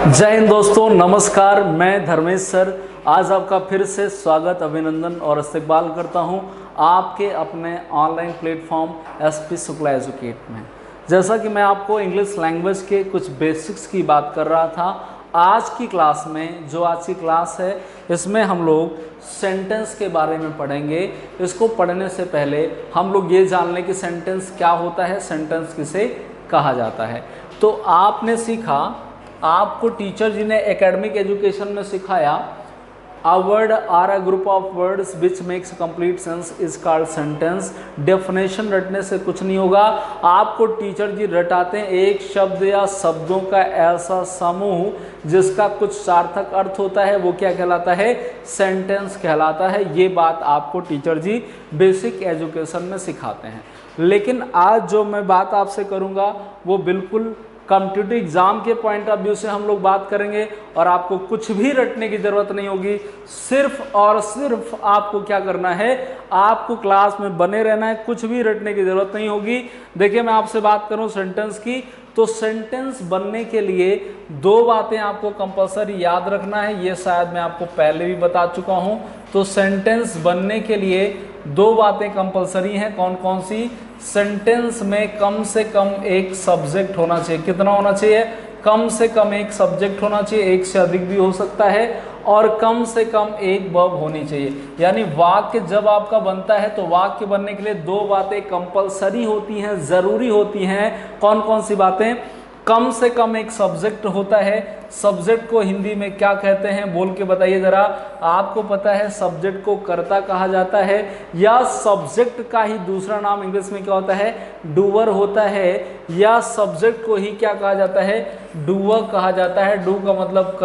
जय हिंद दोस्तों, नमस्कार। मैं धर्मेश सर आज आपका फिर से स्वागत, अभिनंदन और इस्तकबाल करता हूं आपके अपने online platform SP Shukla educate में। जैसा कि मैं आपको इंग्लिश लैंग्वेज के कुछ बेसिक्स की बात कर रहा था, आज की क्लास में जो आज की क्लास है इसमें हम लोग सेंटेंस के बारे में पढ़ेंगे। इसको पढ़ने से पहले हम लोग ये जान लें कि सेंटेंस क्या होता है, सेंटेंस किसे कहा जाता है। तो आपने सीखा, आपको टीचर जी ने एकेडमिक एजुकेशन में सिखाया, a word are a group of words which makes complete sense is called sentence. Definition रटने से कुछ नहीं होगा, आपको टीचर जी रटाते हैं एक शब्द या शब्दों का ऐसा समूह जिसका कुछ सार्थक अर्थ होता है, वो क्या कहलाता है, सेंटेंस कहलाता है। ये बात आपको टीचर जी बेसिक एजुकेशन में सिखाते हैं। लेकिन आज जो मैं बात आपसे करूँगा वो बिल्कुल कॉम्पिटिटिव एग्जाम के पॉइंट ऑफ व्यू से हम लोग बात करेंगे और आपको कुछ भी रटने की जरूरत नहीं होगी। सिर्फ और सिर्फ आपको क्या करना है, आपको क्लास में बने रहना है, कुछ भी रटने की जरूरत नहीं होगी। देखिए, मैं आपसे बात करूं सेंटेंस की, तो सेंटेंस बनने के लिए दो बातें आपको कंपलसरी याद रखना है। ये शायद मैं आपको पहले भी बता चुका हूं। तो सेंटेंस बनने के लिए दो बातें कंपलसरी हैं। कौन कौन सी? सेंटेंस में कम से कम एक सब्जेक्ट होना चाहिए। कितना होना चाहिए? कम से कम एक सब्जेक्ट होना चाहिए, एक से अधिक भी हो सकता है, और कम से कम एक वर्ब होनी चाहिए। यानी वाक्य जब आपका बनता है तो वाक्य बनने के लिए दो बातें कंपलसरी होती हैं, जरूरी होती हैं। कौन कौन सी बातें? कम से कम एक सब्जेक्ट होता है। सब्जेक्ट को हिंदी में क्या कहते हैं, बोल के बताइए जरा। आपको पता है सब्जेक्ट को कर्ता कहा जाता है, या सब्जेक्ट का ही दूसरा नाम इंग्लिश में क्या होता है, डूअर होता है, या सब्जेक्ट को ही क्या कहा जाता है, डूअर कहा जाता है। डू का मतलब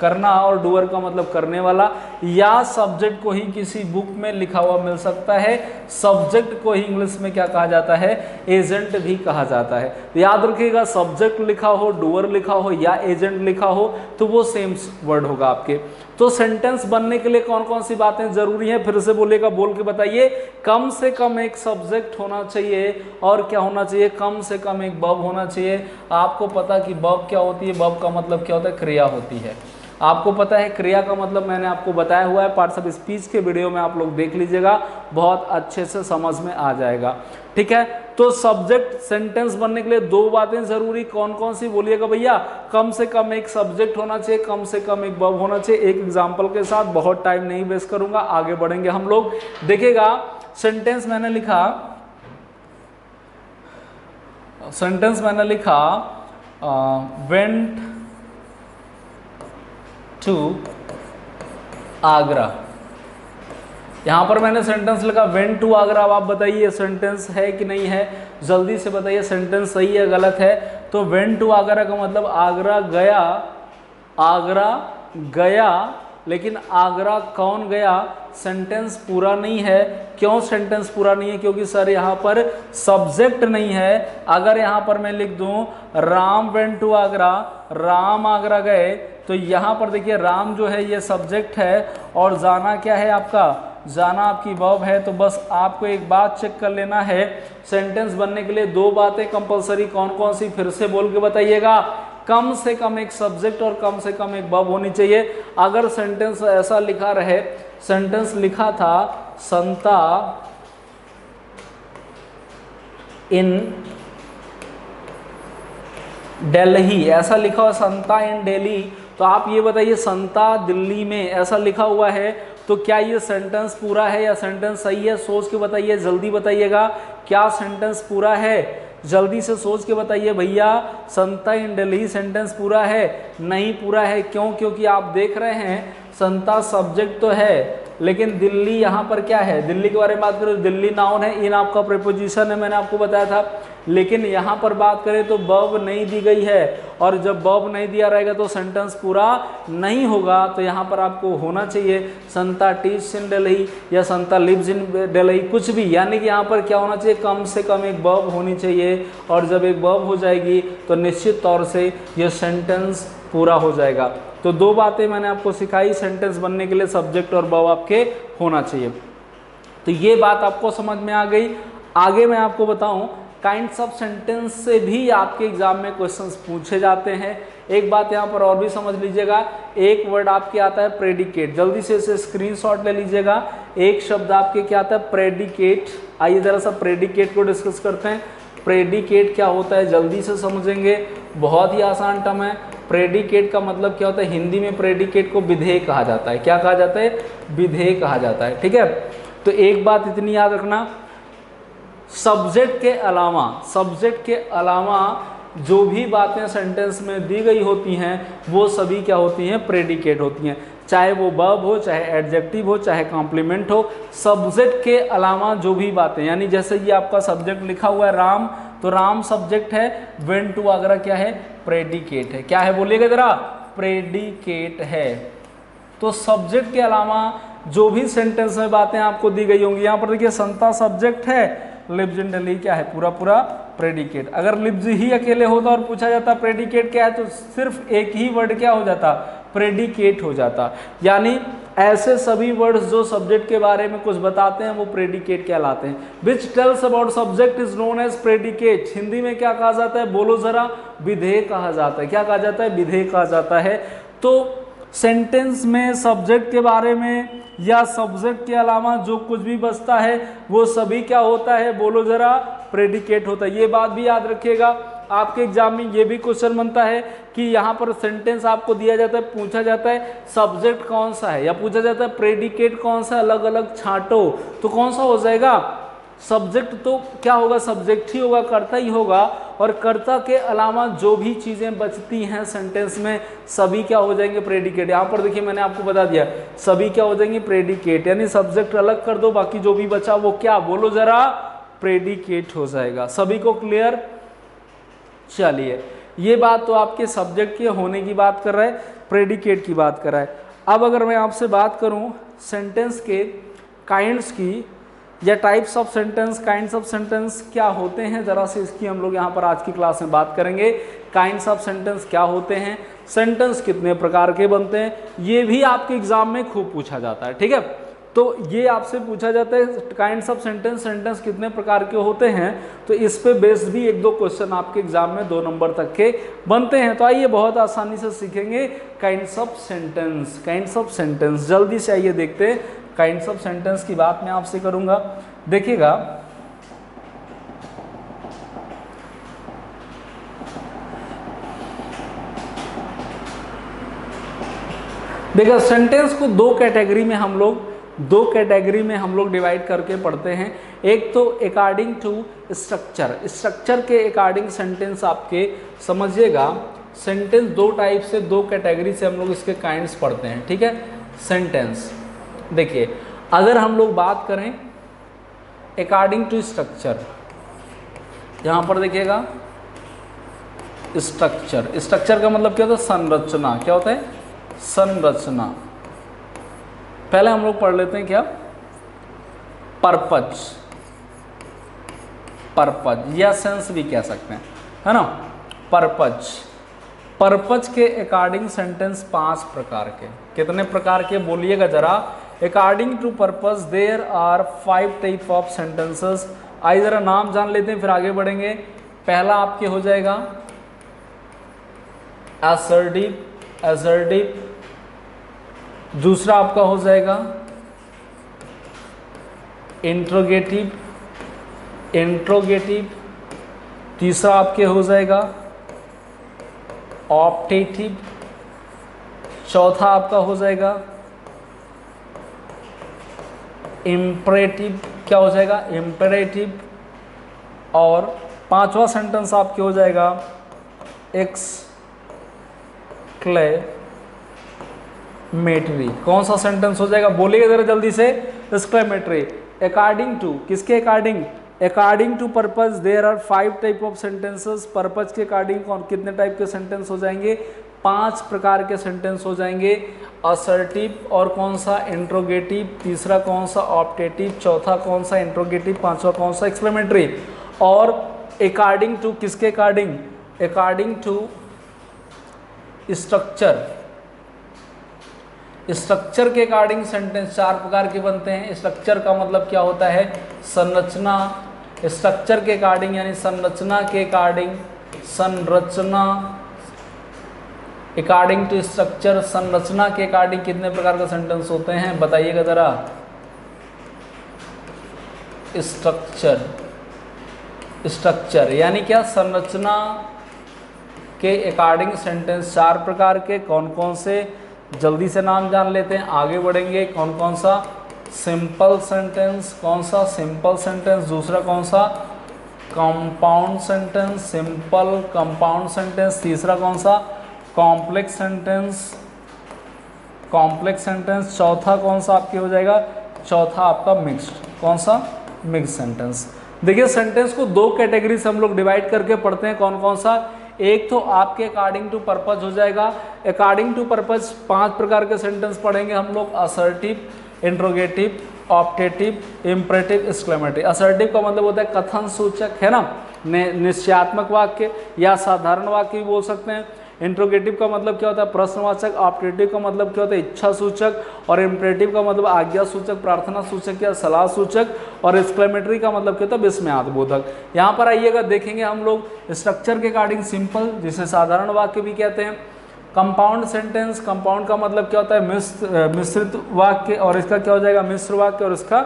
करना और डूअर का मतलब करने वाला। या सब्जेक्ट को ही किसी बुक में लिखा हुआ मिल सकता है। सब्जेक्ट को ही इंग्लिश में क्या कहा जाता है, एजेंट भी कहा जाता है। याद रखिएगा, सब्जेक्ट लिखा हो, डूअर लिखा हो या एजेंट लिखा हो तो वो सेम वर्ड होगा आपके। तो सेंटेंस बनने के लिए कौन कौन सी बातें जरूरी हैं, फिर से बोलिएगा, बोल के बताइए। कम से कम एक सब्जेक्ट होना चाहिए, और क्या होना चाहिए, कम से कम एक वर्ब होना चाहिए। आपको पता कि वर्ब क्या होती है? वर्ब का मतलब क्या होता है, क्रिया होती है। आपको पता है क्रिया का मतलब मैंने आपको बताया हुआ है, पार्ट्स ऑफ स्पीच के वीडियो में आप लोग देख लीजिएगा, बहुत अच्छे से समझ में आ जाएगा। ठीक है, तो सब्जेक्ट, सेंटेंस बनने के लिए दो बातें जरूरी, कौन कौन सी बोलिएगा भैया? कम से कम एक सब्जेक्ट होना चाहिए, कम से कम एक वर्ब होना चाहिए। एक एग्जांपल के साथ, बहुत टाइम नहीं वेस्ट करूंगा, आगे बढ़ेंगे हम लोग। देखिएगा, सेंटेंस मैंने लिखा वेंट टू आगरा। यहां पर मैंने सेंटेंस लिखा वेंट टू आगरा। अब आप बताइए सेंटेंस है कि नहीं है, जल्दी से बताइए, सेंटेंस सही है गलत है? तो वेंट टू आगरा का मतलब आगरा गया, आगरा गया, लेकिन आगरा कौन गया? सेंटेंस पूरा नहीं है। क्यों सेंटेंस पूरा नहीं है? क्योंकि सर यहाँ पर सब्जेक्ट नहीं है। अगर यहाँ पर मैं लिख दूं राम वेंट टू आगरा, राम आगरा गए, तो यहाँ पर देखिए राम जो है ये सब्जेक्ट है, और जाना क्या है आपका, जाना आपकी वर्ब है। तो बस आपको एक बात चेक कर लेना है, सेंटेंस बनने के लिए दो बातें कंपलसरी, कौन कौन सी, फिर से बोल के बताइएगा। कम से कम एक सब्जेक्ट और कम से कम एक वर्ब होनी चाहिए। अगर सेंटेंस ऐसा लिखा रहे, सेंटेंस लिखा था संता इन दिल्ली, ऐसा लिखा हुआ संता इन दिल्ली, तो आप ये बताइए संता दिल्ली में ऐसा लिखा हुआ है, तो क्या ये सेंटेंस पूरा है या सेंटेंस सही है? सोच के बताइए, जल्दी बताइएगा, क्या सेंटेंस पूरा है? जल्दी से सोच के बताइए भैया, संता इन दिल्ली सेंटेंस पूरा है? नहीं पूरा है। क्यों? क्योंकि आप देख रहे हैं संता सब्जेक्ट तो है, लेकिन दिल्ली यहाँ पर क्या है, दिल्ली के बारे में बात करें, दिल्ली नाउन है, इन आपका प्रीपोजिशन है, मैंने आपको बताया था। लेकिन यहाँ पर बात करें तो वर्ब नहीं दी गई है, और जब वर्ब नहीं दिया रहेगा तो सेंटेंस पूरा नहीं होगा। तो यहाँ पर आपको होना चाहिए संता टीच इन दिल्ली या संता लिव्स इन दिल्ली, कुछ भी। यानी कि यहाँ पर क्या होना चाहिए, कम से कम एक वर्ब होनी चाहिए, और जब एक वर्ब हो जाएगी तो निश्चित तौर से यह सेंटेंस पूरा हो जाएगा। तो दो बातें मैंने आपको सिखाई, सेंटेंस बनने के लिए सब्जेक्ट और वर्ब आपके होना चाहिए। तो ये बात आपको समझ में आ गई। आगे मैं आपको बताऊं काइंड्स ऑफ सेंटेंस से भी आपके एग्जाम में क्वेश्चंस पूछे जाते हैं। एक बात यहाँ पर और भी समझ लीजिएगा, एक वर्ड आपके आता है प्रेडिकेट, जल्दी से इसे स्क्रीनशॉट ले लीजिएगा। एक शब्द आपके क्या आता है, प्रेडिकेट। आइए जरा सा प्रेडिकेट को डिस्कस करते हैं। प्रेडिकेट क्या होता है जल्दी से समझेंगे, बहुत ही आसान टर्म है। प्रेडिकेट का मतलब क्या होता है, हिंदी में प्रेडिकेट को विधेय कहा जाता है। क्या कहा जाता है, विधेय कहा जाता है, ठीक है। तो एक बात इतनी याद रखना, सब्जेक्ट के अलावा जो भी बातें सेंटेंस में दी गई होती हैं वो सभी क्या होती हैं, प्रेडिकेट होती हैं। चाहे वो वर्ब हो, चाहे एडजेक्टिव हो, चाहे कॉम्प्लीमेंट हो, सब्जेक्ट के अलावा जो भी बातें, यानी जैसे ये आपका सब्जेक्ट लिखा हुआ है राम, तो राम सब्जेक्ट है, वेंट टू आगरा क्या है, प्रेडिकेट है। क्या है बोलिएगा जरा, प्रेडिकेट है। तो सब्जेक्ट के अलावा जो भी सेंटेंस में बातें आपको दी गई होंगी, यहाँ पर देखिए संता सब्जेक्ट है, लिव्स इन दिल्ली क्या है, पूरा पूरा प्रेडिकेट। अगर लिव्स ही अकेले होता और पूछा जाता प्रेडिकेट क्या है, तो सिर्फ एक ही वर्ड क्या हो जाता, प्रेडिकेट हो जाता। यानी ऐसे सभी वर्ड्स जो सब्जेक्ट के बारे में कुछ बताते हैं वो प्रेडिकेट कहलाते हैं। Which tells about subject is known as predicate. Hindi में क्या कहा जाता है, बोलो जरा, विधेय कहा जाता है। क्या कहा जाता है, विधेय कहा जाता है। तो सेंटेंस में सब्जेक्ट के बारे में या सब्जेक्ट के अलावा जो कुछ भी बचता है वो सभी क्या होता है, बोलो जरा, प्रेडिकेट होता है। ये बात भी याद रखिएगा, आपके एग्जाम में ये भी क्वेश्चन बनता है कि यहाँ पर सेंटेंस आपको दिया जाता है, पूछा जाता है सब्जेक्ट कौन सा है, या पूछा जाता है प्रेडिकेट कौन सा, अलग अलग छांटो, तो कौन सा हो जाएगा, सब्जेक्ट तो क्या होगा, सब्जेक्ट ही होगा, कर्ता ही होगा। और कर्ता के अलावा जो भी चीज़ें बचती हैं सेंटेंस में सभी क्या हो जाएंगे, प्रेडिकेट। यहाँ पर देखिए मैंने आपको बता दिया, सभी क्या हो जाएंगे, प्रेडिकेट। यानी सब्जेक्ट अलग कर दो, बाकी जो भी बचा वो क्या, बोलो जरा, प्रेडिकेट हो जाएगा। सभी को क्लियर। चलिए, ये बात तो आपके सब्जेक्ट के होने की बात कर रहा है, प्रेडिकेट की बात कर रहा है। अब अगर मैं आपसे बात करूं सेंटेंस के काइंड्स की, या types of sentence, kinds of sentence क्या होते हैं, जरा से इसकी हम लोग यहाँ पर आज की क्लास में बात करेंगे। काइंड्स ऑफ सेंटेंस क्या होते हैं, सेंटेंस कितने प्रकार के बनते हैं, ये भी आपके एग्जाम में खूब पूछा जाता है, ठीक है। तो ये आपसे पूछा जाता है काइंड्स ऑफ सेंटेंस, सेंटेंस कितने प्रकार के होते हैं, तो इस पे बेस्ड भी एक दो क्वेश्चन आपके एग्जाम में 2 नंबर तक के बनते हैं। तो आइए बहुत आसानी से सीखेंगे kinds of sentence. Kinds of sentence जल्दी से आइए देखते हैं। काइंड्स ऑफ सेंटेंस की बात मैं आपसे करूंगा, देखिएगा। देखिए सेंटेंस को दो कैटेगरी में हम लोग डिवाइड करके पढ़ते हैं। एक तो अकॉर्डिंग टू स्ट्रक्चर, स्ट्रक्चर के अकॉर्डिंग सेंटेंस आपके समझिएगा। सेंटेंस दो टाइप से, दो कैटेगरी से हम लोग इसके काइंड्स पढ़ते हैं, ठीक है। सेंटेंस देखिए, अगर हम लोग बात करें अकॉर्डिंग टू स्ट्रक्चर, यहाँ पर देखिएगा स्ट्रक्चर, स्ट्रक्चर का मतलब क्या होता है, संरचना। क्या होता है, संरचना। पहले हम लोग पढ़ लेते हैं क्या, पर्पज, पर्पज या सेंस भी कह सकते हैं, है ना। पर्पज, पर्पज के अकॉर्डिंग सेंटेंस 5 प्रकार के। कितने प्रकार के बोलिएगा जरा। According to purpose there are 5 type of sentences. आइए जरा नाम जान लेते हैं फिर आगे बढ़ेंगे। पहला आपके हो जाएगा असर्टिव, असर्टिव। दूसरा आपका हो जाएगा इंट्रोगेटिव, इंट्रोगेटिव। तीसरा आपके हो जाएगा ऑप्टेटिव। चौथा आपका हो जाएगा इम्परेटिव। क्या हो जाएगा, इम्परेटिव। और 5वां सेंटेंस आपके हो जाएगा एक्सक्लेमेटरी। कौन सा सेंटेंस हो जाएगा, बोलिए जरा जल्दी से। एक्सक्लेमेटरी। अकॉर्डिंग टू, किसके according, according to purpose there are 5 type of sentences. Purpose के अकॉर्डिंग कौन कितने टाइप के सेंटेंस हो जाएंगे, 5 प्रकार के सेंटेंस हो जाएंगे। असर्टिव, और कौन सा, इंट्रोगेटिव। तीसरा कौन सा, ऑप्टेटिव। चौथा कौन सा, इंट्रोगेटिव। 5वां कौन सा, एक्सक्लेमेटरी। और अकॉर्डिंग टू, किसके according, according to structure, structure के अकॉर्डिंग सेंटेंस 4 प्रकार के बनते हैं। स्ट्रक्चर का मतलब क्या होता है, संरचना, स्ट्रक्चर के अकॉर्डिंग यानी संरचना के अकॉर्डिंग, संरचना अकॉर्डिंग टू स्ट्रक्चर, संरचना के अकॉर्डिंग कितने प्रकार का सेंटेंस होते हैं बताइएगा जरा। स्ट्रक्चर, स्ट्रक्चर यानी क्या, संरचना के अकॉर्डिंग सेंटेंस 4 प्रकार के। कौन कौन से, जल्दी से नाम जान लेते हैं, आगे बढ़ेंगे। कौन कौन सा, सिंपल सेंटेंस, कौन सा सिंपल सेंटेंस, दूसरा कौन सा compound sentence, simple compound sentence, तीसरा कौन सा कॉम्प्लेक्स सेंटेंस, कॉम्प्लेक्स सेंटेंस, चौथा कौन सा आपके हो जाएगा, चौथा आपका मिक्स्ड, कौन सा मिक्स सेंटेंस। देखिए सेंटेंस को 2 कैटेगरी से हम लोग डिवाइड करके पढ़ते हैं। कौन कौन सा, एक तो आपके अकॉर्डिंग टू पर्पज हो जाएगा। अकॉर्डिंग टू पर्पज 5 प्रकार के सेंटेंस पढ़ेंगे हम लोग, assertive, interrogative, optative, imperative, exclamative. Assertive का मतलब होता है कथन सूचक, है ना, निश्चयात्मक वाक्य या साधारण वाक्य भी बोल सकते हैं। इंट्रोगेटिव का मतलब क्या होता है, प्रश्नवाचक। ऑप्टेटिव का मतलब क्या होता है, इच्छा सूचक। और इम्परेटिव का मतलब आज्ञा सूचक, प्रार्थना सूचक या सलाह सूचक। और एक्सक्लेमेटरी का मतलब क्या होता है, विस्मयादिबोधक। यहाँ पर आइएगा, देखेंगे हम लोग स्ट्रक्चर के अकॉर्डिंग सिंपल, जिसे साधारण वाक्य भी कहते हैं। कंपाउंड सेंटेंस, कंपाउंड का मतलब क्या होता है, मिश्रित वाक्य। और इसका क्या हो जाएगा, मिश्र वाक्य। और इसका,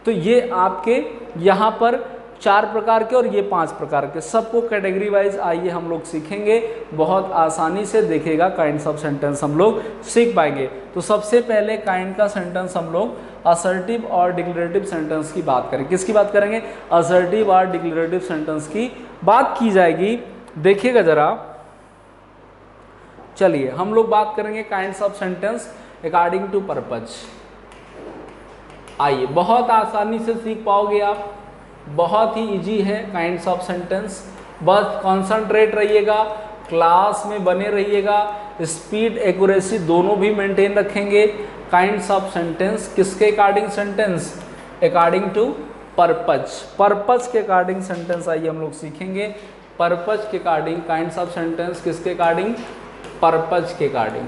तो ये आपके यहाँ पर 4 प्रकार के और ये 5 प्रकार के, सबको कैटेगरी वाइज आइए हम लोग सीखेंगे। बहुत आसानी से देखिएगा काइंड्स ऑफ सेंटेंस हम लोग सीख पाएंगे। तो सबसे पहले काइंड का सेंटेंस हम लोग असर्टिव और डिक्लेरेटिव सेंटेंस की बात करें। किसकी बात करेंगे, असर्टिव और डिक्लेरेटिव सेंटेंस की बात की जाएगी। देखिएगा जरा, चलिए हम लोग बात करेंगे kinds of sentence according to purpose. आइए, बहुत आसानी से सीख पाओगे आप, बहुत ही इजी है काइंड्स ऑफ सेंटेंस। बस कॉन्संट्रेट रहिएगा, क्लास में बने रहिएगा, स्पीड एक्यूरेसी दोनों भी मेंटेन रखेंगे। काइंड्स ऑफ सेंटेंस किसके according, sentence according to purpose, purpose के अकॉर्डिंग सेंटेंस आइए हम लोग सीखेंगे। पर्पज के अकॉर्डिंग काइंड्स ऑफ सेंटेंस किसके अकॉर्डिंग, पर्पज के अकॉर्डिंग।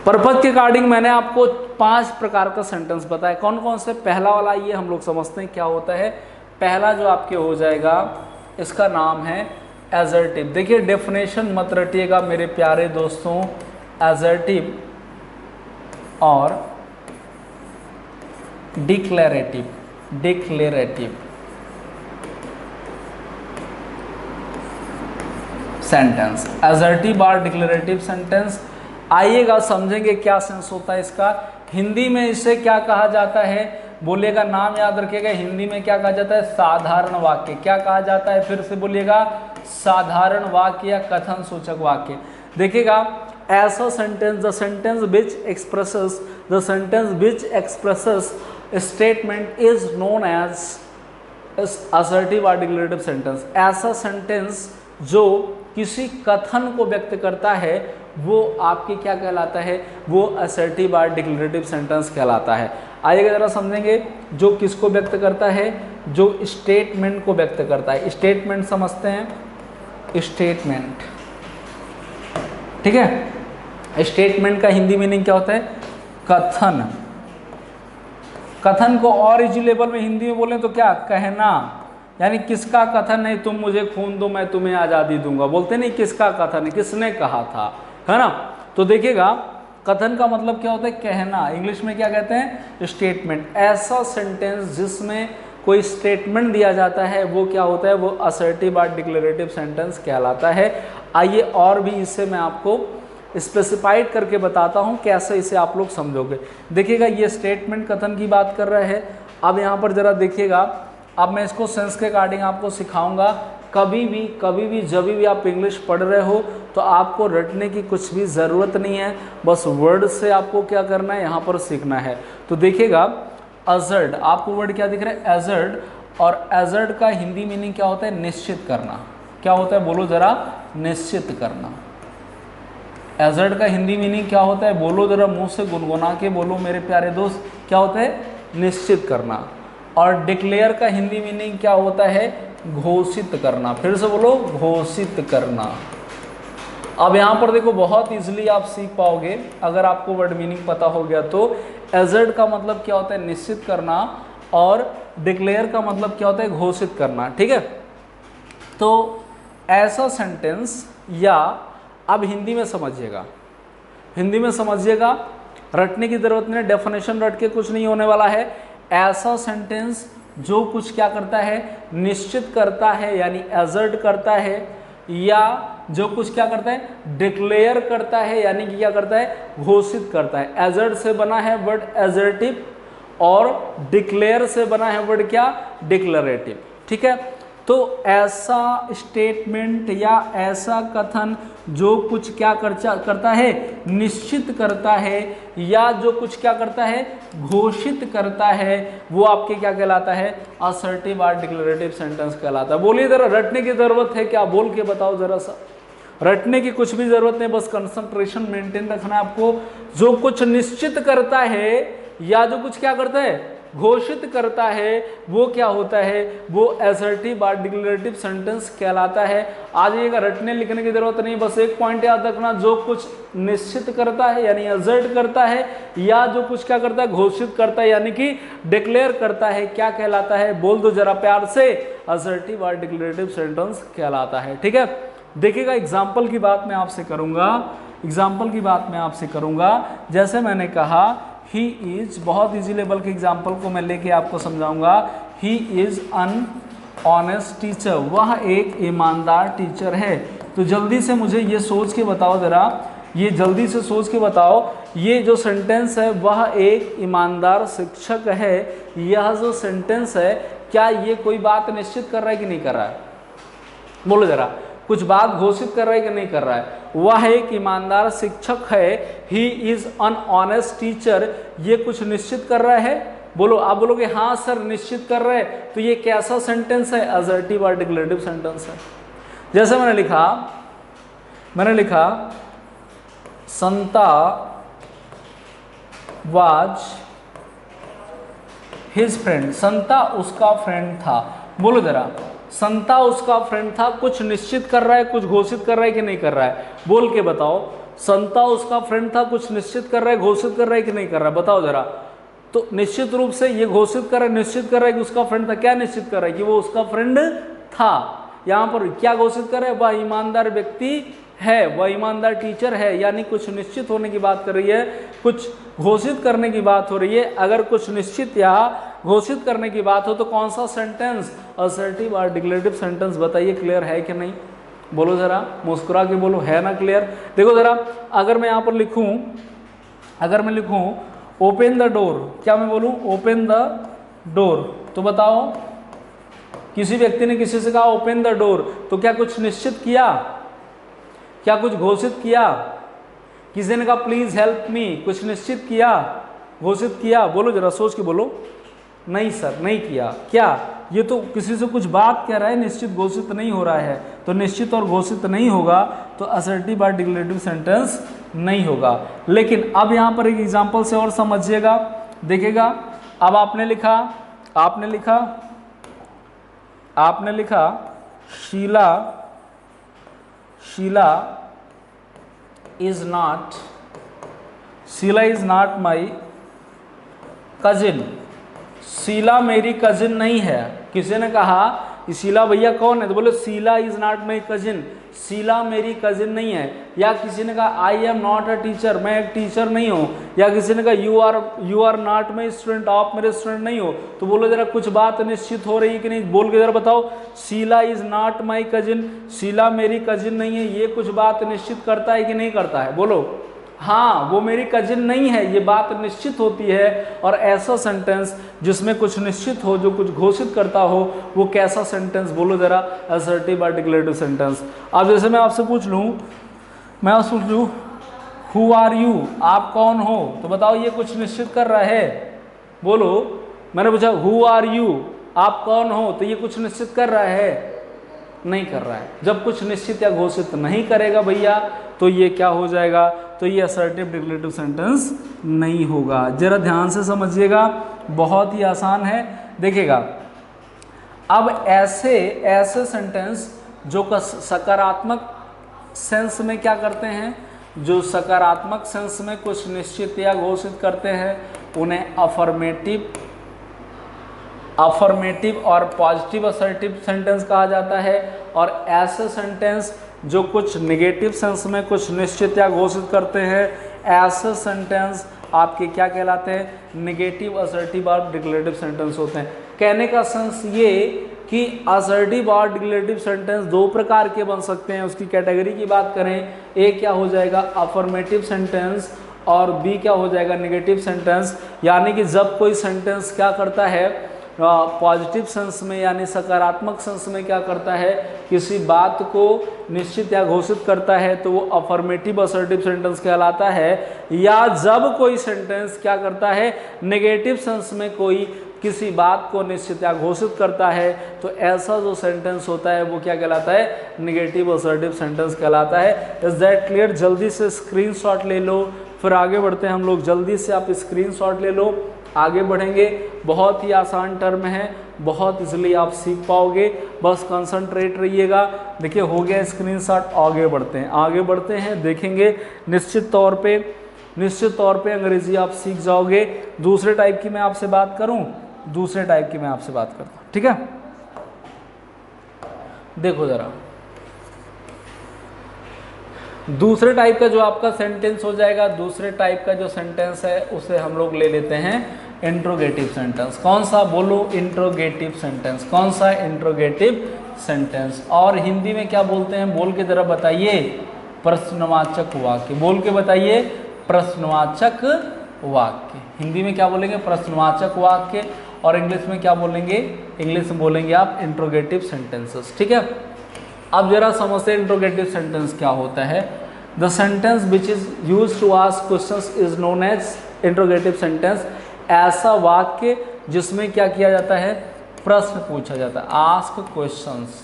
पर्पज के अकॉर्डिंग मैंने आपको 5 प्रकार का सेंटेंस बताया। कौन कौन से, पहला वाला ये हम लोग समझते हैं क्या होता है। पहला जो आपके हो जाएगा, इसका नाम है एजर्टिव। देखिए डेफिनेशन मत रटिएगा मेरे प्यारे दोस्तों, एजर्टिव और डिक्लेरेटिव, डिक्लेरेटिव सेंटेंस, एजर्टिव और डिक्लेरेटिव सेंटेंस। आइएगा समझेंगे क्या सेंस होता है इसका। हिंदी में इसे क्या कहा जाता है, बोलिएगा, नाम याद रखिएगा। हिंदी में क्या कहा जाता है, साधारण वाक्य। क्या कहा जाता है, फिर से बोलिएगा, साधारण वाक्य या कथन सूचक वाक्य। देखिएगा, ऐसा sentence, the sentence which expresses, the sentence which expresses statement is known as assertive और डिक्लेरेटिव सेंटेंस। ऐसा सेंटेंस जो किसी कथन को व्यक्त करता है वो आपके क्या कहलाता है, वो असर्टिव और डिक्लेरेटिव सेंटेंस कहलाता है। आइएगा जरा समझेंगे, जो किसको व्यक्त करता है, जो स्टेटमेंट को व्यक्त करता है। स्टेटमेंट समझते हैं, स्टेटमेंट, ठीक है। स्टेटमेंट का हिंदी मीनिंग क्या होता है, कथन। कथन को और इजी लेवल में हिंदी में बोलें तो क्या, कहना। यानी किसका कथन है, तुम मुझे खून दो मैं तुम्हें आज़ादी दूंगा, बोलते नहीं, किसका कथन है, किसने कहा था, है ना। तो देखिएगा, कथन का मतलब क्या होता है, कहना। इंग्लिश में क्या कहते हैं, स्टेटमेंट। ऐसा सेंटेंस जिसमें कोई स्टेटमेंट दिया जाता है वो क्या होता है, वो असर्टिव और डिक्लेरेटिव सेंटेंस कहलाता है। आइए और भी इससे मैं आपको स्पेसिफाइड करके बताता हूँ कैसे इसे आप लोग समझोगे। देखिएगा, ये स्टेटमेंट कथन की बात कर रहे हैं। अब यहाँ पर जरा देखिएगा, अब मैं इसको सेंस के अकॉर्डिंग आपको सिखाऊंगा। कभी भी जब भी आप इंग्लिश पढ़ रहे हो तो आपको रटने की कुछ भी ज़रूरत नहीं है, बस वर्ड से आपको क्या करना है, यहाँ पर सीखना है। तो देखिएगा, अजर्ड, आपको वर्ड क्या दिख रहा है, एजर्ड। और एजर्ड का हिंदी मीनिंग क्या होता है, निश्चित करना। क्या होता है, बोलो जरा, निश्चित करना। एजर्ड का हिंदी मीनिंग क्या होता है, बोलो जरा, मुंह से गुनगुना के बोलो मेरे प्यारे दोस्त, क्या होता है, निश्चित करना। और डिक्लेयर का हिंदी मीनिंग क्या होता है, घोषित करना। फिर से बोलो, घोषित करना। अब यहाँ पर देखो, बहुत इजीली आप सीख पाओगे अगर आपको वर्ड मीनिंग पता हो गया तो। एजर्ड का मतलब क्या होता है, निश्चित करना। और डिक्लेयर का मतलब क्या होता है, घोषित करना, ठीक है। तो ऐसा सेंटेंस, या अब हिंदी में समझिएगा, हिंदी में समझिएगा, रटने की जरूरत नहीं, डेफिनेशन रट के कुछ नहीं होने वाला है। ऐसा सेंटेंस जो कुछ क्या करता है, निश्चित करता है यानी एजर्ट करता है, या जो कुछ क्या करता है, डिक्लेयर करता है यानी कि क्या करता है, घोषित करता है। एजर्ट से बना है वर्ड एजर्टिव और डिक्लेयर से बना है वर्ड क्या, डिक्लरेटिव, ठीक है। तो ऐसा स्टेटमेंट या ऐसा कथन जो कुछ क्या करता है, निश्चित करता है, या जो कुछ क्या करता है, घोषित करता है, वो आपके क्या कहलाता है, असर्टिव और डिक्लरेटिव सेंटेंस कहलाता है। बोलिए जरा, रटने की जरूरत है क्या, बोल के बताओ जरा सा। रटने की कुछ भी जरूरत नहीं, बस कंसंट्रेशन मेंटेन रखना है आपको। जो कुछ निश्चित करता है या जो कुछ क्या करता है, घोषित करता है, वो क्या होता है, वो असर्टिव और डिक्लरेटिव सेंटेंस कहलाता है। आज ये रटने लिखने की जरूरत नहीं, बस एक पॉइंट याद रखना, जो कुछ निश्चित करता है यानी असर्ट करता है, या जो कुछ क्या करता है, घोषित करता है यानी कि डिक्लेयर करता है, क्या कहलाता है, बोल दो जरा प्यार से, असर्टिव और डिक्लरेटिव सेंटेंस कहलाता है, ठीक है। देखिएगा, एग्जाम्पल की बात मैं आपसे करूंगा, एग्जाम्पल की बात मैं आपसे करूंगा। जैसे मैंने कहा ही इज, बहुत इजी लेवल के एग्जाम्पल को मैं लेके आपको समझाऊंगा। He is an honest teacher, वह एक ईमानदार टीचर है। तो जल्दी से मुझे ये सोच के बताओ जरा, ये जल्दी से सोच के बताओ, ये जो सेंटेंस है वह एक ईमानदार शिक्षक है, यह जो सेंटेंस है क्या ये कोई बात निश्चित कर रहा है कि नहीं कर रहा है, बोलो जरा, कुछ बात घोषित कर रहा है कि नहीं कर रहा है। वह एक ईमानदार शिक्षक है, he is an honest teacher, ये कुछ निश्चित कर रहा है, बोलो। आप बोलोगे हाँ सर निश्चित कर रहे हैं, तो ये कैसा सेंटेंस है, असर्टिव और डिक्लरेटिव सेंटेंस है। जैसे मैंने लिखा संता वाज हिज फ्रेंड, संता उसका फ्रेंड था, बोलो जरा, संता उसका फ्रेंड था, कुछ निश्चित कर रहा है, कुछ घोषित कर रहा है कि नहीं कर रहा है, बोल के बताओ। संता उसका फ्रेंड था, कुछ निश्चित कर रहा है, घोषित कर रहा है कि नहीं कर रहा है, बताओ जरा। तो निश्चित रूप से ये घोषित कर रहा है, निश्चित कर रहा है कि उसका फ्रेंड था। क्या निश्चित कर रहा है, कि वो उसका फ्रेंड था। यहाँ पर क्या घोषित कर रहा है, वह ईमानदार व्यक्ति है, वह ईमानदार टीचर है, यानी कुछ निश्चित होने की बात कर रही है, कुछ घोषित करने की बात हो रही है। अगर कुछ निश्चित या घोषित करने की बात हो तो कौन सा सेंटेंस, असर्टिव और डिक्लरेटिव सेंटेंस, बताइए क्लियर है कि नहीं, बोलो जरा, मुस्कुरा के बोलो, है ना क्लियर। देखो जरा, अगर मैं यहाँ पर लिखूं, अगर मैं लिखूं ओपन द डोर, क्या मैं बोलूं, ओपन द डोर, तो बताओ किसी व्यक्ति ने किसी से कहा ओपन द डोर, तो क्या कुछ निश्चित किया, क्या कुछ घोषित किया, किसी ने कहा प्लीज हेल्प मी, कुछ निश्चित किया, घोषित किया, बोलो जरा सोच के बोलो। नहीं सर नहीं किया। क्या, ये तो किसी से कुछ बात कह रहा है, निश्चित घोषित नहीं हो रहा है, तो निश्चित और घोषित नहीं होगा, तो असर्टिव और डिक्लरेटिव सेंटेंस नहीं होगा। लेकिन अब यहाँ पर एक एग्जांपल से और समझिएगा, देखिएगा। अब आपने लिखा Sheela is not my cousin, Sheela मेरी कजिन नहीं है। किसी ने कहा कि शीला भैया कौन है, तो बोले Sheela is not my cousin, Sheela मेरी कजिन नहीं है। या किसी ने कहा I am not a teacher, मैं एक टीचर नहीं हूँ। या किसी ने कहा you are not my student, आप मेरे स्टूडेंट नहीं हो। तो बोलो जरा कुछ बात निश्चित हो रही है कि नहीं, बोल के जरा बताओ। Sheela is not my cousin, Sheela मेरी कजिन नहीं है, ये कुछ बात निश्चित करता है कि नहीं करता है, बोलो। हाँ, वो मेरी कजिन नहीं है, ये बात निश्चित होती है। और ऐसा सेंटेंस जिसमें कुछ निश्चित हो, जो कुछ घोषित करता हो, वो कैसा सेंटेंस, बोलो जरा, असर्टिव और डिक्लरेटिव सेंटेंस। अब जैसे मैं आपसे पूछ लूँ हु आर यू, आप कौन हो, तो बताओ ये कुछ निश्चित कर रहा है, बोलो। मैंने पूछा हु आर यू, आप कौन हो, तो ये कुछ निश्चित कर रहा है, नहीं कर रहा है। जब कुछ निश्चित या घोषित नहीं करेगा भैया, तो ये क्या हो जाएगा, तो ये असर्टिव डिक्लरेटिव सेंटेंस नहीं होगा। जरा ध्यान से समझिएगा, बहुत ही आसान है, देखिएगा। अब ऐसे सेंटेंस जो सकारात्मक सेंस में क्या करते हैं, जो सकारात्मक सेंस में कुछ निश्चित या घोषित करते हैं, उन्हें अफर्मेटिव और पॉजिटिव असर्टिव सेंटेंस कहा जाता है। और ऐसे सेंटेंस जो कुछ निगेटिव सेंस में कुछ निश्चित या घोषित करते हैं, ऐसे सेंटेंस आपके क्या कहलाते हैं, निगेटिव असर्टिव और डिक्लेरेटिव सेंटेंस होते हैं। कहने का सेंस ये कि असर्टिव और डिक्लेरेटिव सेंटेंस दो प्रकार के बन सकते हैं। उसकी कैटेगरी की बात करें, ए क्या हो जाएगा अफर्मेटिव सेंटेंस और बी क्या हो जाएगा निगेटिव सेंटेंस। यानी कि जब कोई सेंटेंस क्या करता है पॉजिटिव सेंस में यानी सकारात्मक सेंस में क्या करता है, किसी बात को निश्चित या घोषित करता है तो वो अफर्मेटिव असर्टिव सेंटेंस कहलाता है। या जब कोई सेंटेंस क्या करता है नेगेटिव सेंस में कोई किसी बात को निश्चित या घोषित करता है तो ऐसा जो सेंटेंस होता है वो क्या कहलाता है, नेगेटिव असर्टिव सेंटेंस कहलाता है। Is that clear? जल्दी से स्क्रीनशॉट ले लो, फिर आगे बढ़ते हैं हम लोग। जल्दी से आप स्क्रीनशॉट ले लो, आगे बढ़ेंगे। बहुत ही आसान टर्म है, बहुत इजीली आप सीख पाओगे, बस कंसंट्रेट रहिएगा। देखिए हो गया स्क्रीनशॉट, आगे बढ़ते हैं देखेंगे। निश्चित तौर पे अंग्रेजी आप सीख जाओगे। दूसरे टाइप की मैं आपसे बात करूं, दूसरे टाइप की मैं आपसे बात करता हूं, ठीक है। देखो जरा, दूसरे टाइप का जो आपका सेंटेंस हो जाएगा, दूसरे टाइप का जो सेंटेंस है उसे हम लोग ले लेते हैं इंट्रोगेटिव सेंटेंस। कौन सा बोलो? Interrogative sentence. कौन सा? Interrogative sentence. और हिंदी में क्या बोलते हैं, बोल के जरा बताइए? प्रश्नवाचक वाक्य। बोल के बताइए, प्रश्नवाचक वाक्य। हिंदी में क्या बोलेंगे? प्रश्नवाचक वाक्य। और इंग्लिश में क्या बोलेंगे? इंग्लिश में बोलेंगे आप इंट्रोगेटिव सेंटेंसेस, ठीक है। अब जरा समझते हैं इंट्रोगेटिव सेंटेंस क्या होता है। The sentence which is use to ask questions is known as interrogative sentence. ऐसा वाक्य जिसमें क्या किया जाता है, प्रश्न पूछा जाता है। आस्क क्वेश्चंस,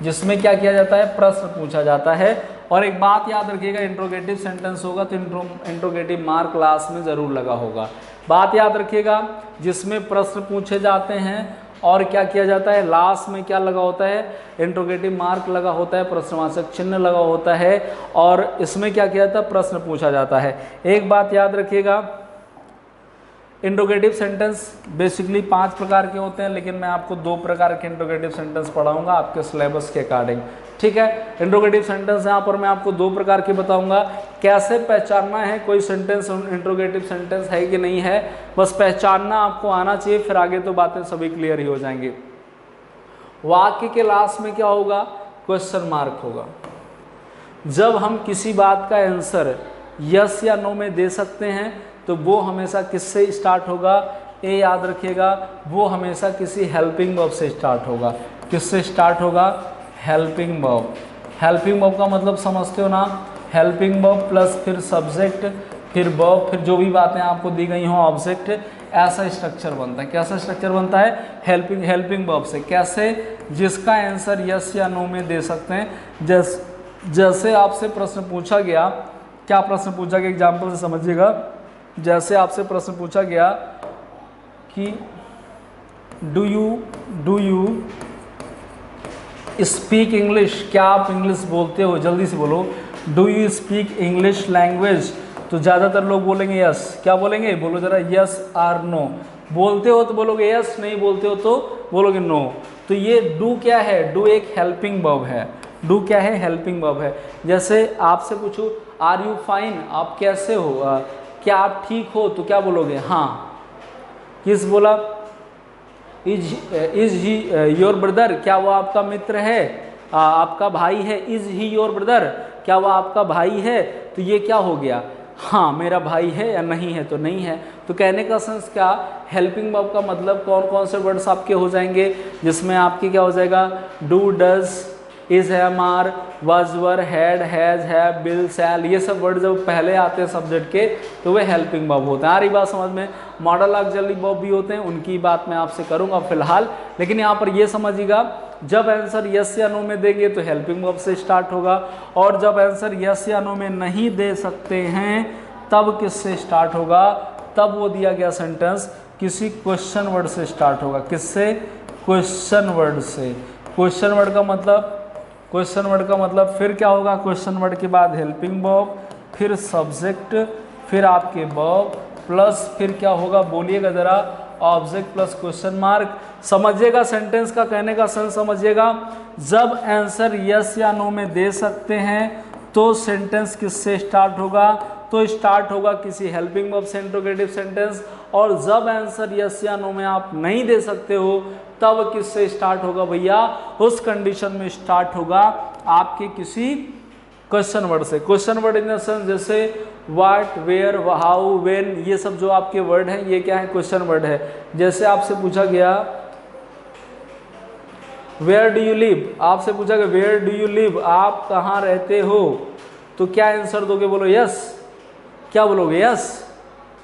जिसमें क्या किया जाता है, प्रश्न पूछा जाता है। और एक बात याद रखिएगा, इंट्रोगेटिव सेंटेंस होगा तो इंट्रोगेटिव मार्क लास्ट में जरूर लगा होगा। बात याद रखिएगा, जिसमें प्रश्न पूछे जाते हैं और क्या किया जाता है, लास्ट में क्या लगा होता है, इंट्रोगेटिव मार्क लगा होता है, प्रश्नवाचक चिन्ह लगा होता है। और इसमें क्या किया जाता है, प्रश्न पूछा जाता है। एक बात याद रखिएगा, इंट्रोगेटिव सेंटेंस बेसिकली 5 प्रकार के होते हैं, लेकिन मैं आपको 2 प्रकार के इंट्रोगेटिव सेंटेंस पढ़ाऊंगा आपके सिलेबस के अकॉर्डिंग, ठीक है। इंट्रोगेटिव सेंटेंस यहाँ पर मैं आपको 2 प्रकार के बताऊंगा। कैसे पहचानना है कोई सेंटेंस इंट्रोगेटिव सेंटेंस है कि नहीं है, बस पहचानना आपको आना चाहिए, फिर आगे तो बातें सभी क्लियर ही हो जाएंगी। वाक्य के लास्ट में क्या होगा, क्वेश्चन मार्क होगा। जब हम किसी बात का आंसर यस या नो में दे सकते हैं तो वो हमेशा किससे स्टार्ट होगा, ए याद रखिएगा, वो हमेशा किसी हेल्पिंग वर्ब से स्टार्ट होगा। किससे स्टार्ट होगा, हेल्पिंग वर्ब। हेल्पिंग वर्ब का मतलब समझते हो ना, हेल्पिंग वर्ब प्लस फिर सब्जेक्ट फिर वर्ब फिर जो भी बातें आपको दी गई हों ऑब्जेक्ट, ऐसा स्ट्रक्चर बनता है। कैसा स्ट्रक्चर बनता है, हेल्पिंग वर्ब से। कैसे, जिसका आंसर यस या नो में दे सकते हैं। जैसे आपसे प्रश्न पूछा गया, क्या प्रश्न पूछा गया, एग्जाम्पल से समझिएगा। जैसे आपसे प्रश्न पूछा गया कि डू यू स्पीक इंग्लिश, क्या आप इंग्लिश बोलते हो, जल्दी से बोलो, do you speak English language. तो ज़्यादातर लोग बोलेंगे यस। क्या बोलेंगे, बोलो जरा, यस आर नो। बोलते हो तो बोलोगे यस, नहीं बोलते हो तो बोलोगे नो। तो ये डू क्या है, डू एक हेल्पिंग वर्ब है। डू क्या है, हेल्पिंग वर्ब है। जैसे आपसे पूछूं आर यू फाइन, आप कैसे हो, क्या आप ठीक हो, तो क्या बोलोगे, हाँ। किस बोला, इज ही योर ब्रदर, क्या वो आपका मित्र है, आपका भाई है। इज ही योर ब्रदर, क्या वो आपका भाई है, तो ये क्या हो गया, हाँ मेरा भाई है, या नहीं है तो नहीं है। तो कहने का सेंस क्या, हेल्पिंग वर्ब का मतलब कौन कौन से वर्ड्स आपके हो जाएंगे, जिसमें आपके क्या हो जाएगा, do, does, is, am, are, was, were, had, has, have, will, shall. ये सब वर्ड जब पहले आते हैं सब्जेक्ट के तो वे हेल्पिंग वर्ब होते हैं। आ रही बात समझ में। मॉडल ऑक्सिलरी वर्ब भी होते हैं, उनकी बात मैं आपसे करूंगा फिलहाल। लेकिन यहाँ पर ये समझिएगा, जब आंसर यस या नो में देंगे तो हेल्पिंग वर्ब से स्टार्ट होगा, और जब आंसर यस या नो में नहीं दे सकते हैं तब किससे स्टार्ट होगा, तब वो दिया गया सेंटेंस किसी क्वेश्चन वर्ड से स्टार्ट होगा। किससे, क्वेश्चन वर्ड से। क्वेश्चन वर्ड का मतलब फिर क्या होगा, क्वेश्चन वर्ड के बाद हेल्पिंग वर्ब, फिर सब्जेक्ट, फिर आपके वर्ब, प्लस फिर क्या होगा, बोलिएगा ज़रा, ऑब्जेक्ट प्लस क्वेश्चन मार्क। समझिएगा सेंटेंस का कहने का सेंस समझिएगा। जब आंसर यस या नो में दे सकते हैं तो सेंटेंस किससे स्टार्ट होगा? तो स्टार्ट होगा किसी हेल्पिंग वर्ब से इंट्रोगेटिव सेंटेंस। और जब आंसर यस या नो में आप नहीं दे सकते हो तब किससे स्टार्ट होगा भैया? उस कंडीशन में स्टार्ट होगा आपके किसी क्वेश्चन वर्ड से। Question word in the sense जैसे व्हाट, वेयर, हाउ, व्हेन, ये सब जो आपके वर्ड हैं ये क्या है? क्वेश्चन वर्ड है। जैसे आपसे पूछा गया वेयर डू यू लिव, आपसे पूछा गया वेयर डू यू लिव, आप कहाँ रहते हो, तो क्या आंसर दोगे? बोलो यस। क्या बोलोगे? यस।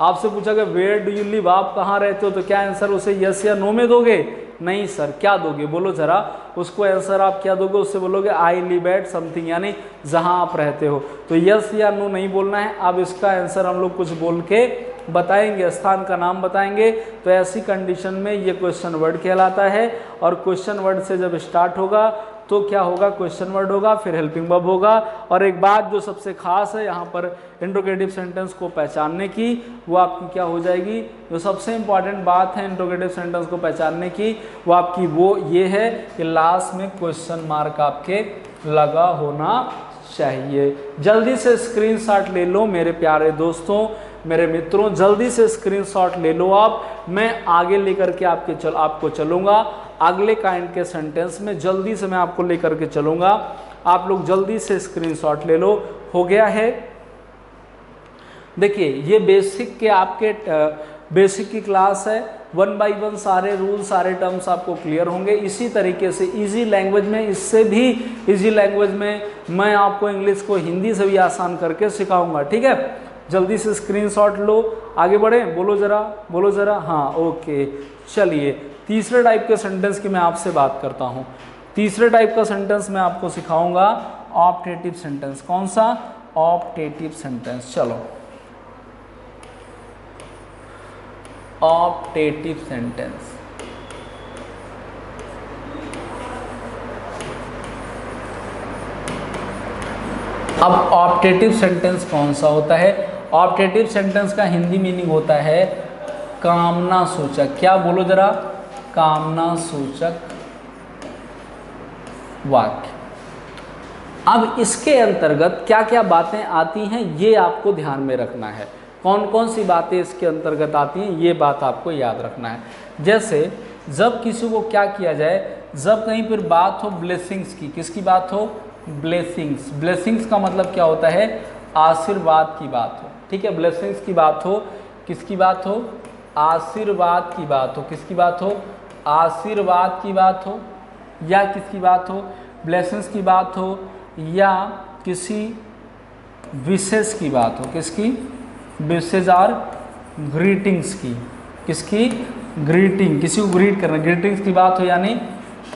आपसे पूछा गया वेयर डू यू लिव, आप कहाँ रहते हो, तो क्या आंसर उसे यस या नो में दोगे? नहीं सर। क्या दोगे? बोलो जरा। उसको आंसर आप क्या दोगे? उससे बोलोगे आई लिव एट समथिंग, यानी जहाँ आप रहते हो। तो यस या नो नहीं बोलना है। अब इसका आंसर हम लोग कुछ बोल के बताएंगे, स्थान का नाम बताएंगे। तो ऐसी कंडीशन में ये क्वेश्चन वर्ड कहलाता है। और क्वेश्चन वर्ड से जब स्टार्ट होगा तो क्या होगा? क्वेश्चन वर्ड होगा, फिर हेल्पिंग वर्ब होगा। और एक बात जो सबसे खास है यहाँ पर इंट्रोगेटिव सेंटेंस को पहचानने की, वो आपकी क्या हो जाएगी? जो सबसे इंपॉर्टेंट बात है इंट्रोगेटिव सेंटेंस को पहचानने की, वो आपकी वो ये है कि लास्ट में क्वेश्चन मार्क आपके लगा होना चाहिए। जल्दी से स्क्रीनशॉट ले लो मेरे प्यारे दोस्तों, मेरे मित्रों, जल्दी से स्क्रीनशॉट ले लो आप। मैं आगे लेकर के आपको चलूँगा अगले काइंड के सेंटेंस में। जल्दी से मैं आपको लेकर के चलूँगा, आप लोग जल्दी से स्क्रीनशॉट ले लो। हो गया है? देखिए ये बेसिक के आपके बेसिक की क्लास है। 1 बाय 1 सारे रूल सारे टर्म्स आपको क्लियर होंगे। इसी तरीके से इजी लैंग्वेज में, इससे भी इजी लैंग्वेज में मैं आपको इंग्लिश को हिंदी से भी आसान करके सिखाऊंगा। ठीक है, जल्दी से स्क्रीनशॉट लो, आगे बढ़े। बोलो जरा, बोलो जरा। हाँ ओके, चलिए तीसरे टाइप के सेंटेंस की मैं आपसे बात करता हूँ। तीसरे टाइप का सेंटेंस मैं आपको सिखाऊंगा ऑप्टेटिव सेंटेंस। कौन सा? Optative sentence. चलो ऑप्टेटिव सेंटेंस। अब ऑप्टेटिव सेंटेंस कौन सा होता है? ऑप्टेटिव सेंटेंस का हिंदी मीनिंग होता है कामना सूचक। क्या? बोलो जरा। कामना सूचक वाक्य। अब इसके अंतर्गत क्या क्या बातें आती हैं ये आपको ध्यान में रखना है। कौन कौन सी बातें इसके अंतर्गत आती हैं ये बात आपको याद रखना है। जैसे जब किसी को क्या किया जाए, जब कहीं पर बात हो ब्लेसिंग्स की। किसकी बात हो? ब्लेसिंग्स। ब्लेसिंग्स का मतलब क्या होता है? आशीर्वाद की बात हो। ठीक है, ब्लेसिंग्स की बात हो। किसकी बात हो? आशीर्वाद की बात हो। किसकी बात हो? आशीर्वाद की बात हो। या किसकी बात हो? ब्लेसिंग्स की बात हो, या किसी विशेष की बात हो। किसकी? विशेष और ग्रीटिंग्स की। किसकी? ग्रीटिंग, किसी को ग्रीट करना, ग्रीटिंग्स की बात हो, यानी